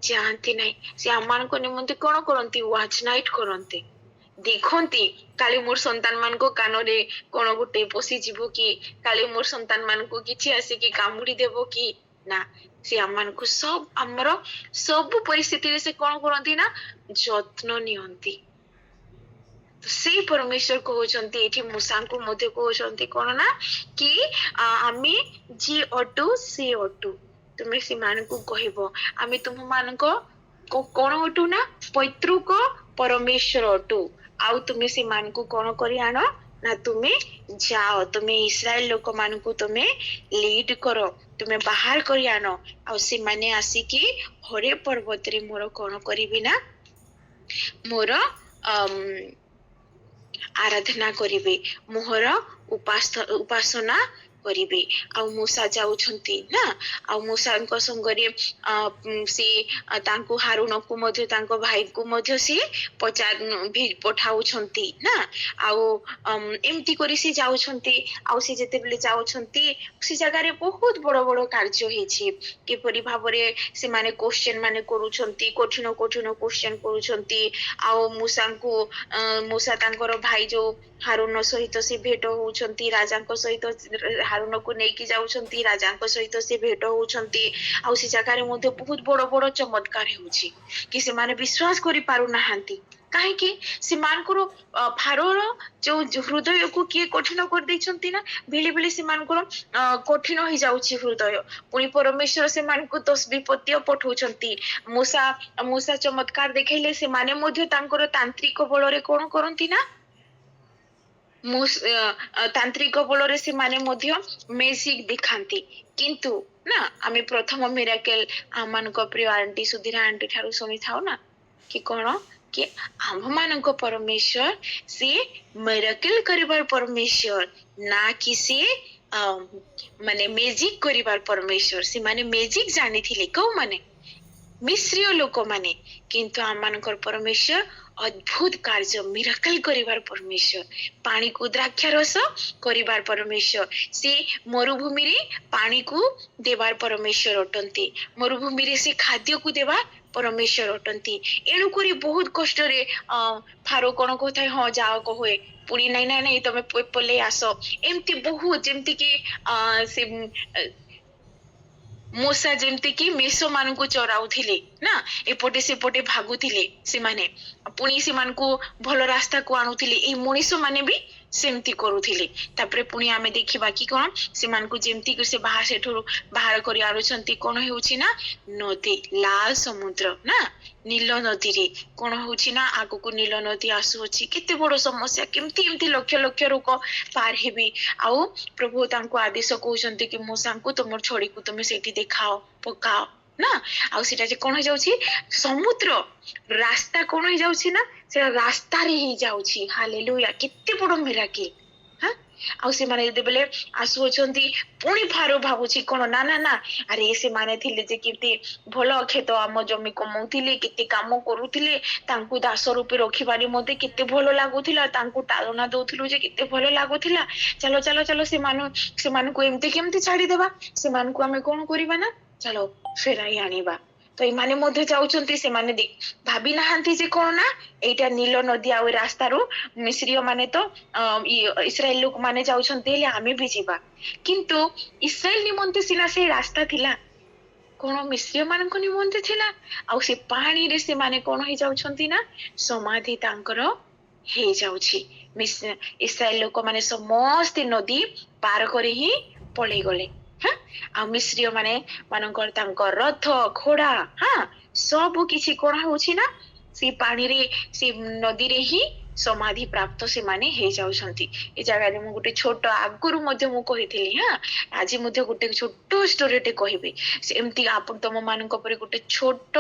ଯାଆନ୍ତି ନାହିଁ। ସେ ଆମ ମାନଙ୍କ ନିମନ୍ତେ କଣ କରନ୍ତି, ୱାଚ୍ ନାଇଟ୍ କରନ୍ତି, ଦେଖନ୍ତି କାଳେ ମୋର ସନ୍ତାନ ମାନଙ୍କ କାନରେ କଣ ଗୋଟେ ପଶିଯିବ କି, କାଳେ ମୋର ସନ୍ତାନ ମାନଙ୍କୁ କିଛି ଆସିକି କାମୁଡି ଦେବ କି। ନା ସେ ଆମମାନଙ୍କୁ ଆମର ସବୁ ପରିସ୍ଥିତିରେ ସେ କଣ କରନ୍ତି ନା ଯତ୍ନ ନିଅନ୍ତି। ସେଇ ପରମେଶ୍ୱର କହୁଛନ୍ତି ଏଠି ମୂଷାଙ୍କୁ ମଧ୍ୟ କହୁଛନ୍ତି କଣ ନା କି ଆମେ ଯିଏ ଅଟୁ ସେ ଅଟୁ। ତୁମେ ସେମାନଙ୍କୁ କହିବ ଆମେ ତୁମ ମାନଙ୍କ କଣ ଅଟୁ ନା ପୈତୃକ ପରମେଶ୍ୱର ଅଟୁ। ଆଉ ତୁମେ ସେମାନଙ୍କୁ କଣ କରି ଆଣ ନା ତୁମେ ଯାଅ, ତୁମେ ଇସ୍ରାଏଲ ଲୋକମାନଙ୍କୁ ତୁମେ ଲିଡ୍ କର, ତୁମେ ବାହାର କରି ଆଣ। ଆଉ ସେମାନେ ଆସିକି ହରେ ପର୍ବତରେ ମୋର କଣ କରିବେ ନା ମୋର ଆରାଧନା କରିବେ, ମୋହର ଉପାସନା କରିବେ। ଆଉ ମୂଷା ଯାଉଛନ୍ତି ନା, ଆଉ ମୂଷାଙ୍କ ସଙ୍ଗରେ ସେ ତାଙ୍କୁ ହାରୁଣକୁ ମଧ୍ୟ ତାଙ୍କ ଭାଇକୁ ମଧ୍ୟ ସେ ପଠାଉଛନ୍ତି ନା। ଆଉ ଏମିତି କରି ସେ ଯାଉଛନ୍ତି। ଆଉ ସେ ଯେତେବେଳେ ଯାଉଛନ୍ତି ସେ ଜାଗାରେ ବହୁତ ବଡ ବଡ କାର୍ଯ୍ୟ ହେଇଛି। କିପରି ଭାବରେ ସେମାନେ କ୍ୱେଶ୍ଚନ ମାନେ କରୁଛନ୍ତି, କଠିନ କଠିନ କ୍ୱେଶ୍ଚନ କରୁଛନ୍ତି। ଆଉ ମୂଷା ତାଙ୍କର ଭାଇ ଯୋଉ ହାରୁନ ସହିତ ସେ ଭେଟ ହଉଛନ୍ତି, ରାଜାଙ୍କ ସହିତ ହାରୁନକୁ ନେଇକି ଯାଉଛନ୍ତି, ରାଜାଙ୍କ ସହିତ ସେ ଭେଟ ହଉଛନ୍ତି। ଆଉ ସେ ଜାଗାରେ ମଧ୍ୟ ବହୁତ ବଡ ବଡ ଚମତ୍କାର ହେଉଛି କି ସେମାନେ ବିଶ୍ୱାସ କରି ପାରୁନାହାନ୍ତି। କାହିଁକି ସେମାନଙ୍କର ଫାରୋର ଯୋଉ ହୃଦୟକୁ କିଏ କଠିନ କରିଦେଇଛନ୍ତି ନା, ବେଳେ ବେଳେ ସେମାନଙ୍କର କଠିନ ହେଇଯାଉଛି ହୃଦୟ। ପୁଣି ପରମେଶ୍ୱର ସେମାନଙ୍କୁ 10 ବିପତ୍ତି ପଠଉଛନ୍ତି। ମୂଷା ଚମତ୍କାର ଦେଖେଇଲେ ସେମାନେ ମଧ୍ୟ ତାଙ୍କର ତାନ୍ତ୍ରିକ ବଳରେ କଣ କରନ୍ତି ନା ତାନ୍ତ୍ରିକ ବଳରେ ସେମାନେ ମଧ୍ୟ ମେଜିକ ଦେଖାନ୍ତି। କିନ୍ତୁ ନା ଆମେ ପ୍ରଥମ ମିରାକେଲ ଆମମାନଙ୍କ ପ୍ରିୟ ଆଣ୍ଟି ସୁଧୀରା ଆଣ୍ଟି ଠାରୁ ଶୁଣିଥାଉ ନା କି କଣ କି ଆମ ମାନଙ୍କ ପରମେଶ୍ୱର ସିଏ ମିରାକେଲ କରିବାର ପରମେଶ୍ୱର, ନା କି ସିଏ ମାନେ ମେଜିକ କରିବାର ପରମେଶ୍ୱର। ସେମାନେ ମେଜିକ ଜାଣିଥିଲେ କୋଉମାନେ ମିଶ୍ରୀୟ ଲୋକମାନେ, କିନ୍ତୁ ଆମମାନଙ୍କର ପରମେଶ୍ୱର ଅଦ୍ଭୁତ କାର୍ଯ୍ୟ ମିରାକଲ କରିବାର ପରମେଶ୍ୱର, ପାଣିକୁ ଦ୍ରାକ୍ଷା ରସ କରିବାର ପରମେଶ୍ୱର। ସେ ମରୁଭୂମିରେ ପାଣିକୁ ଦେବାର ପରମେଶ୍ୱର ଅଟନ୍ତି, ମରୁଭୂମିରେ ସେ ଖାଦ୍ୟକୁ ଦେବା ପରମେଶ୍ୱର ଅଟନ୍ତି। ଏଣୁକରି ବହୁତ କଷ୍ଟରେ ଫାରୋ କଣ କହୁଥାଏ, ହଁ ଯାଅ କହେ, ପୁଣି ନାଇଁ ନାଇଁ ନାଇଁ ତମେ ପଳେଇ ଆସ। ଏମିତି ବହୁତ ଯେମିତି କି ସେ ମୂଷା ଯେମିତି କି ମେଷ ମାନଙ୍କୁ ଚରାଉଥିଲେ ନା, ଏପଟେ ସେପଟେ ଭାଗୁଥିଲେ ସେମାନେ, ପୁଣି ସେମାନଙ୍କୁ ଭଲ ରାସ୍ତାକୁ ଆଣୁଥିଲେ। ଏଇ ମଣିଷ ମାନେ ବି ସେମିତି କରୁଥିଲେ। ତାପରେ ପୁଣି ଆମେ ଦେଖିବା କି କଣ ସେମାନଙ୍କୁ ଯେମିତି ସେ ସେଠୁ ବାହାର କରି ଆଣୁଛନ୍ତି, କଣ ହେଉଛି ନା ନଦୀ, ଲାଲ ସମୁଦ୍ର ନା, ନୀଳ ନଦୀରେ କଣ ହଉଛି ନା ଆଗକୁ ନୀଳ ନଦୀ ଆସୁଅଛି। କେତେ ବଡ ସମସ୍ୟା, କେମିତି ଏମିତି ଲକ୍ଷ ଲକ୍ଷ ଲୋକ ପାର ହେବେ। ଆଉ ପ୍ରଭୁ ତାଙ୍କୁ ଆଦେଶ କହୁଛନ୍ତି କି ମୂଷାଙ୍କୁ ତମର ଛଡିକୁ ତମେ ସେଇଠି ଦେଖାଅ, ପକାଅ ନା। ଆଉ ସେଟା ଯେ କଣ ହେଇଯାଉଛି, ସମୁଦ୍ର ରାସ୍ତା କଣ ହେଇଯାଉଛି ନା ସେଟା ରାସ୍ତାରେ ହେଇଯାଉଛି। ହାଲେଲୁୟା, କେତେ ବଡ ମିରାକିଲ। ଆଉ ସେମାନେ ଯେତେବେଳେ ଆସୁଅଛନ୍ତି ପୁଣି ଫାରୋ ଭାବୁଛି କଣ ନା ନା ନା ଆରେ ସେମାନେ ଥିଲେ ଯେ କେତେ ଭଲ କ୍ଷେତ ଆମ ଜମି କମଉଥିଲେ କେତେ କାମ କରୁଥିଲେ ତାଙ୍କୁ ଦାସ ରୂପେ ରଖିବାରେ ମତେ କେତେ ଭଲ ଲାଗୁଥିଲା ତାଙ୍କୁ ତାଳନା ଦଉଥିଲୁ ଯେ କେତେ ଭଲ ଲାଗୁଥିଲା ଚାଲ ଚାଲ ଚାଲ ସେମାନଙ୍କୁ ଏମିତି କେମିତି ଛାଡିଦେବା ସେମାନଙ୍କୁ ଆମେ କଣ କରିବା ନା ଚାଲ ଫେରାଇ ଆଣିବା ତ ଏମାନେ ମଧ୍ୟ ଯାଉଛନ୍ତି ସେମାନେ ଭାବି ନାହାନ୍ତି ଯେ କଣ ନା ଏଇଟା ନୀଳ ନଦୀ ଆଉ ରାସ୍ତାରୁ ମିଶ୍ରୀୟ ମାନେ ତ ଇସ୍ରାଏଲ ଲୋକମାନେ ଯାଉଛନ୍ତି ହେଲେ ଆମେ ବି ଯିବା କିନ୍ତୁ ଇସ୍ରାଏଲ ନିମନ୍ତେ ସିନା ସେଇ ରାସ୍ତା ଥିଲା କଣ ମିଶ୍ରୀୟ ମାନଙ୍କ ନିମନ୍ତେ ଥିଲା ଆଉ ସେ ପାଣିରେ ସେମାନେ କଣ ହେଇଯାଉଛନ୍ତି ନା ସମାଧି ତାଙ୍କର ହେଇଯାଉଛି ଇସ୍ରାଏଲ ଲୋକମାନେ ସମସ୍ତେ ନଦୀ ପାର କରି ହିଁ ପଳେଇ ଗଲେ ଆଉ ମିଶ୍ରୀୟ ମାନଙ୍କର ତାଙ୍କ ରଥ ଘୋଡା ସବୁ କିଛି କଣ ହଉଛି ନା ସେ ପାଣିରେ ସେ ନଦୀରେ ହିଁ ସମାଧି ପ୍ରାପ୍ତ ସେମାନେ ହେଇଯାଉଛନ୍ତି ଏ ଜାଗାରେ ମୁଁ ଗୋଟେ ଛୋଟ ଆଗରୁ ମଧ୍ୟ ମୁଁ କହିଥିଲି ଆଜି ମଧ୍ୟ ଗୋଟେ ଛୋଟ ଷ୍ଟୋରିଟେ କହିବି ସେମିତି ଆପଣ ତମ ମାନଙ୍କ ଉପରେ ଗୋଟେ ଛୋଟ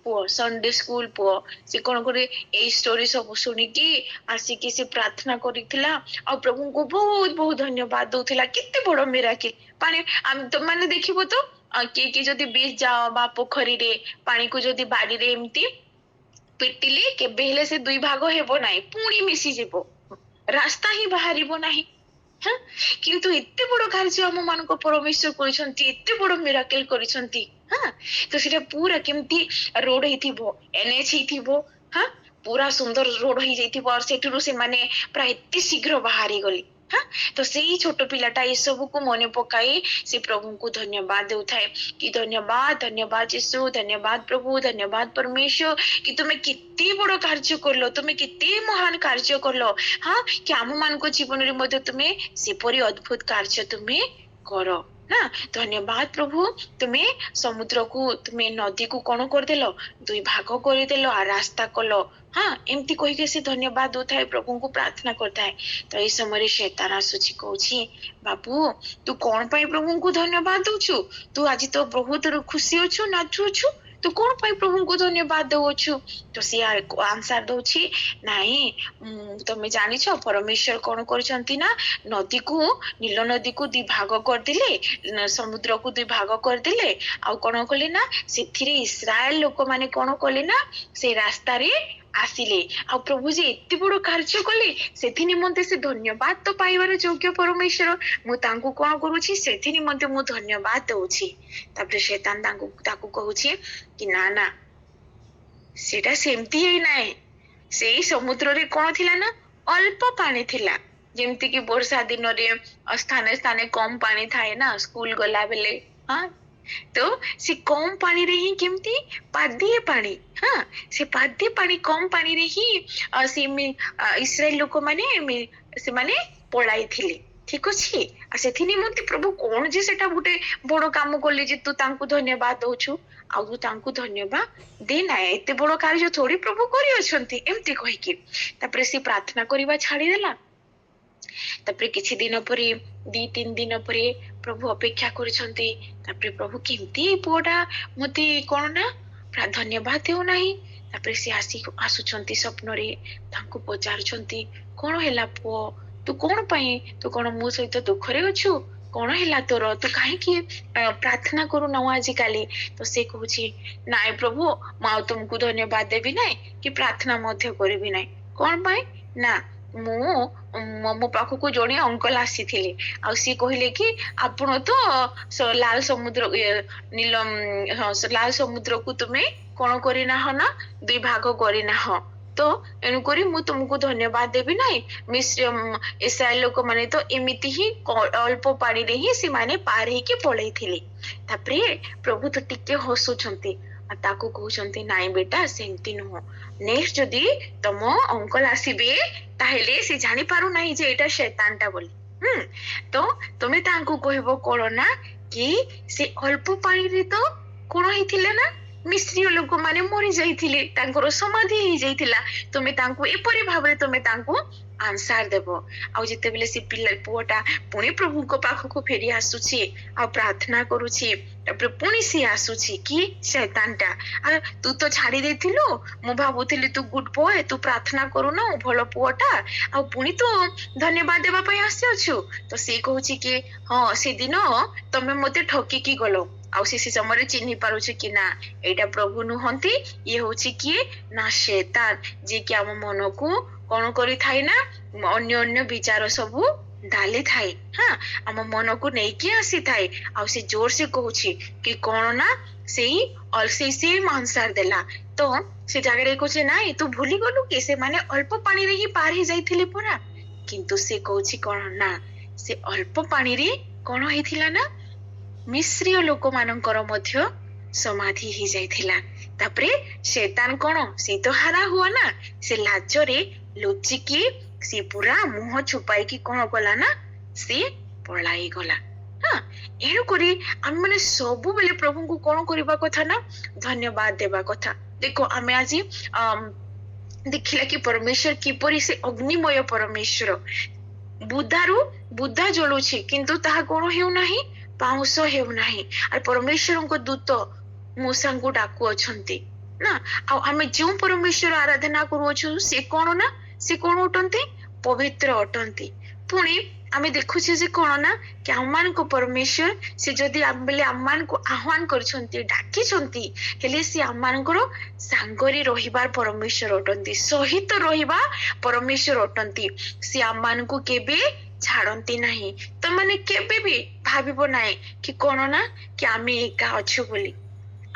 ପୁଅ ସଣ୍ଡେ ସ୍କୁଲ ପୁଅ ସେ କଣ କରେ ଏଇ ଷ୍ଟୋରି ସବୁ ଶୁଣିକି ଆସିକି ସେ ପ୍ରାର୍ଥନା କରିଥିଲା ଆଉ ପ୍ରଭୁଙ୍କୁ ବହୁତ ବହୁତ ଧନ୍ୟବାଦ ଦଉଥିଲା କେତେ ବଡ ମିରାକିଲ ପାଣି ମାନେ ଦେଖିବ ତ କିଏ କିଏ ଯଦି ବିଚ୍ ଯାଅ ବା ପୋଖରୀରେ ପାଣିକୁ ଯଦି ବାଡିରେ ଏମିତି ପିଟିଲେ କେବେ ହେଲେ ସେ ଦୁଇ ଭାଗ ହେବ ନାହିଁ ପୁଣି ମିଶିଯିବ ରାସ୍ତା ହିଁ ବାହାରିବ ନାହିଁ କିନ୍ତୁ ଏତେ ବଡ କାର୍ଯ୍ୟ ଆମ ମାନଙ୍କ ପରମେଶ୍ୱର କରିଛନ୍ତି ଏତେ ବଡ ମିରାକେଲ କରିଛନ୍ତି ତ ସେଟା ପୁରା କେମିତି ରୋଡ ହେଇଥିବ NH ହେଇଥିବ ପୁରା ସୁନ୍ଦର ରୋଡ ହେଇଯାଇଥିବ ଆଉ ସେଠରୁ ସେମାନେ ପୁରା ଏତେ ଶୀଘ୍ର ବାହାରି ଗଲେ ତ ସେଇ ଛୋଟ ପିଲାଟା ଏସବୁକୁ ମନେ ପକାଇ ସେ ପ୍ରଭୁଙ୍କୁ ଧନ୍ୟବାଦ ଦେଉଥାଏ କି ଧନ୍ୟବାଦ ଧନ୍ୟବାଦ ଯୀଶୁ ଧନ୍ୟବାଦ ପ୍ରଭୁ ଧନ୍ୟବାଦ ପରମେଶ୍ୱର କି ତୁମେ କେତେ ବଡ କାର୍ଯ୍ୟ କଲ ତୁମେ କେତେ ମହାନ କାର୍ଯ୍ୟ କଲ କି ଆମ ମାନଙ୍କ ଜୀବନରେ ମଧ୍ୟ ତୁମେ ସେପରି ଅଦ୍ଭୁତ କାର୍ଯ୍ୟ ତୁମେ କର ନା ଧନ୍ୟବାଦ ପ୍ରଭୁ ତୁମେ ସମୁଦ୍ରକୁ ତୁମେ ନଦୀକୁ କଣ କରିଦେଲ ଦୁଇ ଭାଗ କରିଦେଲ ଆଉ ରାସ୍ତା କଲ ଏମିତି କହିକି ସେ ଧନ୍ୟବାଦ ଦଉଥାଏ ପ୍ରଭୁଙ୍କୁ ପ୍ରାର୍ଥନା କରିଥାଏ ତ ଏଇ ସମୟରେ ଶୈତାନ ଆସୁଛି କହୁଛି ବାବୁ ତୁ କଣ ପାଇଁ ପ୍ରଭୁଙ୍କୁ ଧନ୍ୟବାଦ ଦଉଛୁ ତୁ ଆଜି ତ ବହୁତ ଖୁସି ଅଛୁ ନାଚୁଅଛୁ ତୁ କଣ ପାଇଁ ପ୍ରଭୁଙ୍କୁ ଧନ୍ୟବାଦ ଦଉଛୁ ତ ସିଏ ଆନ୍ସର ଦଉଛି ନାଇଁ ତମେ ଜାଣିଛ ପରମେଶ୍ୱର କଣ କରିଛନ୍ତି ନା ନଦୀକୁ ନୀଳ ନଦୀକୁ ଦୁଇ ଭାଗ କରିଦେଲେ ସମୁଦ୍ରକୁ ଦୁଇ ଭାଗ କରିଦେଲେ ଆଉ କଣ କଲେ ନା ସେଥିରେ ଇସ୍ରାଏଲ ଲୋକମାନେ କଣ କଲେ ନା ସେ ରାସ୍ତାରେ ଆସିଲେ ଆଉ ପ୍ରଭୁ ଯେ ଏତେ ବଡ କାର୍ଯ୍ୟ କଲେ ସେଥି ନିମନ୍ତେ ସେ ଧନ୍ୟବାଦ ତ ପାଇବାର ଯୋଗ୍ୟ ପରମେଶ୍ୱର ମୁଁ ତାଙ୍କୁ କଣ କରୁଛି ସେଥି ନିମନ୍ତେ ମୁଁ ଧନ୍ୟବାଦ ଦଉଛି ତାପରେ ଶୈତାନ ତାକୁ କହୁଛି କି ନା ନା ସେଟା ସେମିତି ହେଇନାହିଁ ସେଇ ସମୁଦ୍ରରେ କଣ ଥିଲା ନା ଅଳ୍ପ ପାଣି ଥିଲା ଯେମିତି କି ବର୍ଷା ଦିନରେ ସ୍ଥାନେ ସ୍ଥାନେ କମ ପାଣି ଥାଏ ନା ସ୍କୁଲ ଗଲା ବେଲେ ତ ସେ କମ ପାଣିରେ ହିଁ କେମିତି ପାଦିଏ ପାଣି ସେ ପାଦିଏ ପାଣି କମ ପାଣିରେ ହିଁ ସେ ଇସ୍ରାଏଲ ଲୋକମାନେ ସେମାନେ ପଳାଇଥିଲେ ଠିକ ଅଛି ଆଉ ସେଥି ନିମନ୍ତେ ପ୍ରଭୁ କଣ ଯେ ସେଟା ଗୋଟେ ବଡ କାମ କଲେ ଯେ ତୁ ତାଙ୍କୁ ଧନ୍ୟବାଦ ଦଉଛୁ ଆଉ ତୁ ତାଙ୍କୁ ଧନ୍ୟବାଦ ଦେ ନାହିଁ ଏତେ ବଡ କାର୍ଯ୍ୟ ଥୋଡି ପ୍ରଭୁ କରିଅଛନ୍ତି ଏମିତି କହିକି ତାପରେ ସେ ପ୍ରାର୍ଥନା କରିବା ଛାଡିଦେଲା ତାପରେ କିଛି ଦିନ ପରେ 2-3 ଦିନ ପରେ ପ୍ରଭୁ ଅପେକ୍ଷା କରିଛନ୍ତି ତାପରେ ପ୍ରଭୁ କେମିତି ପୁଅଟା ମତେ କଣ ନା ଧନ୍ୟବାଦ ଦେଉନାହିଁ ତାପରେ ସେ ଆସୁଛନ୍ତି ସ୍ୱପ୍ନରେ ତାଙ୍କୁ ପଚାରୁଛନ୍ତି କଣ ହେଲା ପୁଅ ତୁ କଣ ପାଇଁ ତୁ କଣ ମୋ ସହିତ ଦୁଃଖରେ ଅଛୁ କଣ ହେଲା ତୋର ତୁ କାହିଁକି ପ୍ରାର୍ଥନା କରୁନାଉ ଆଜିକାଲି ତ ସେ କହୁଛି ନାଇଁ ପ୍ରଭୁ ମୁଁ ଆଉ ତୁମକୁ ଧନ୍ୟବାଦ ଦେବି ନାହିଁ କି ପ୍ରାର୍ଥନା ମଧ୍ୟ କରିବି ନାହିଁ କଣ ପାଇଁ ନା ମୁଁ ମୋ ପାଖକୁ ଜଣେ ଅଙ୍କଲ ଆସିଥିଲେ ଆଉ ସିଏ କହିଲେ କି ଆପଣ ତ ଲାଲ ସମୁଦ୍ର ଲାଲ ସମୁଦ୍ରକୁ ତୁମେ କଣ କରିନାହ ନା ଦୁଇ ଭାଗ କରିନାହ ତ ଏଣୁକରି ମୁଁ ତୁମକୁ ଧନ୍ୟବାଦ ଦେବି ନାହିଁ ଇସ୍ରାଏଲ ଲୋକମାନେ ତ ଏମିତି ହିଁ ଅଳ୍ପ ପାଣିରେ ହିଁ ସେମାନେ ପାର ହେଇକି ପଳେଇଥିଲେ ତାପରେ ପ୍ରଭୁ ତ ଟିକେ ହସୁଛନ୍ତି ଆଉ ତାକୁ କହୁଛନ୍ତି ନାଇଁ ବେଟା ସେମିତି ନୁହଁ ନେକ୍ସଟ ଯଦି ତମ ଅଙ୍କଲ ଆସିବେ ତାହେଲେ ସେ ଜାଣିପାରୁନାହିଁ ଯେ ଏଇଟା ଶୈତାନଟା ବୋଲି ତ ତମେ ତାଙ୍କୁ କହିବ କଣ ନା କି ସେ ଅଳ୍ପ ପାଣିରେ ତ କଣ ହେଇଥିଲେ ନା ମିଶ୍ରୀୟ ଲୋକମାନେ ମରି ଯାଇଥିଲେ ତାଙ୍କର ସମାଧି ହେଇଯାଇଥିଲା ତମେ ତାଙ୍କୁ ଏପରି ଭାବରେ ତମେ ତାଙ୍କୁ आंसर देव आउ जितेबेले से पिला पुआटा पुणी प्रभु को पाखक फेरी आसुची आ प्रार्थना करूची तापर पुणी से आसुची कि शैतानटा आ तू तो छाड़ी देथिलु मु भाबुथिली तू गुड बॉय तू प्रार्थना करू न भलो पुआटा आ पुणी तो धन्यवाद देबा पई आसी अछु तो से कहूची कि हां से दिन तमे मते ठकी की गलो आउ से समय चिन्ही पारुछ कि ना एटा प्रभु नुहंती ये होची कि ना शैतान जे कि हम मन को कौन करी थाई ना अन्य अन्य विचार सबू डाली थाई हाँ आम मन को नहीं आसी थाई आ से जोर से कहूची कि कौन ना से आंसर देला तो से जगह कहूचे ना तू भूली गलु कि से माने अल्प पानी रे ही पार ही जाइथिले परा किंतु से कहूची कौन ना से अल्प पानी रे कौन हेथिला ना मिश्रीय लोक मानकर मध्य समाधि ही जाइथिला तापरे शैतान कौन से तो हारा हुआ ना से लाजरे लुचिकी से पूरा मुह छुपाई की कौन गला ना से पलाई गला हाँ एणु करी आम माने सबु बेले प्रभु को कौन करबा कथा ना धन्यवाद देबा कथा देखो आमे आज देखिला कि परमेश्वर किपरि से अग्निमय परमेश्वर बुद्धा जळुछि किंतु ताहा कोन हेउ नाही पाउस हेउ नाही आ परमेश्वर को दूत मूसा को डाकू अछंती ना आ आमे जो परमेश्वर आराधना करू से कौन ना से कौन उठंती पवित्र अटंती पुणी आमे देखुछे जे कौन ना कि आमान को परमेश्वर से जदि बेले आमान को आह्वान करछंती डाकी छंती हेले से आमान को सांगरी रहिबार परमेश्वर अटंती सहित रहिबा परमेश्वर अटंती से आमान को केबे छाड़ती नहीं तो माने केबे भी भाबिबो नाही कि कौन ना कि आमे एका अछु बोली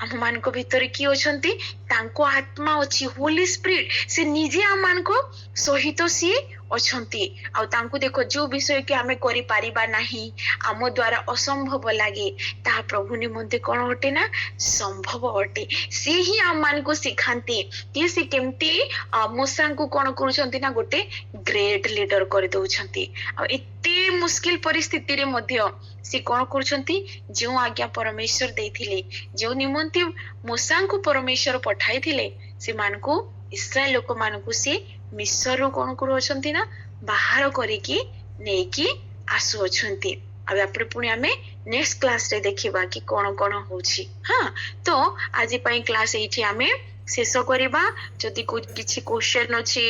आम मान को भीतर किए अछंती तांको आत्मा अछि होली स्पिरिट से निजे आम मान को सहित सी अछंती आ तांको देखो जो विषय के हमें करि पारिबा नाही आम द्वारा असंभव लागे ता प्रभु निमंते कोन हटे ना संभव हटे से ही आम मान को सिखांती कि से केमती मूसा को कोन करूछंती ना गोटे ग्रेट लीडर कर दउछंती आ एते मुश्किल परिस्थिति रे मध्य से कौन करछंती जो आज्ञा परमेश्वर देथिले जो निमंती मूसा को परमेश्वर पठाई थिले से मान को इस्राएल लोक मान को से मिस्र रो कौन करूछंती ना बाहर करिकी नेकी आसु अछंती अब आपरे पुणी आमे नेक्स्ट क्लास रे देखिबा कि कोन कोन होछि हां तो आज पई क्लास एठी आमे शेष करिबा जदि किछि क्वेश्चन अछि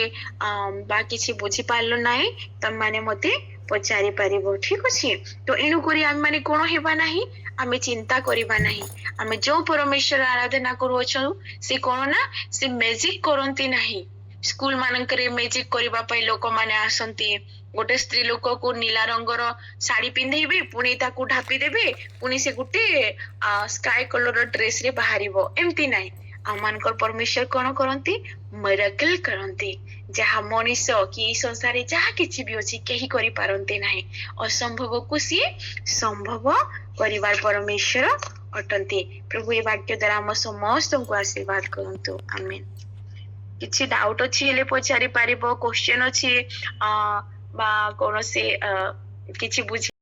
बा किछि बुझी पारलो नाही तम माने मते पचारि पारिबो ठीक अछि तो एनु करी आमे माने कोन हेबा नाही आमे चिंता करिबा नाही आमे जो परमेश्वर आराधना करू अछु से कोन ना से मैजिक करंती नाही स्कूल मानकरे मैजिक करिबा पई लोक माने आसंती गोटे स्त्री लोक को नीला रंगर साड़ी पिंधेबे पुणी ताकू ढापी देबे पुणी से गोटे स्काई कलर ड्रेस रे बाहरिबो एम्ति नाही आमानकर परमेश्वर कोन करंती मिरेकल करंती जहा मनीष कि संसार जहा किछि भी अछि केही करि पारंती नाही असंभव को सी संभव करिवार परमेश्वर अटंती प्रभु ए वाक्य द्वारा हम समस्त को आशीर्वाद करंतु आमेन किछि डाउट अछि हेले पचारि पारिबो क्वेश्चन अछि बा कोन से किछि बुझी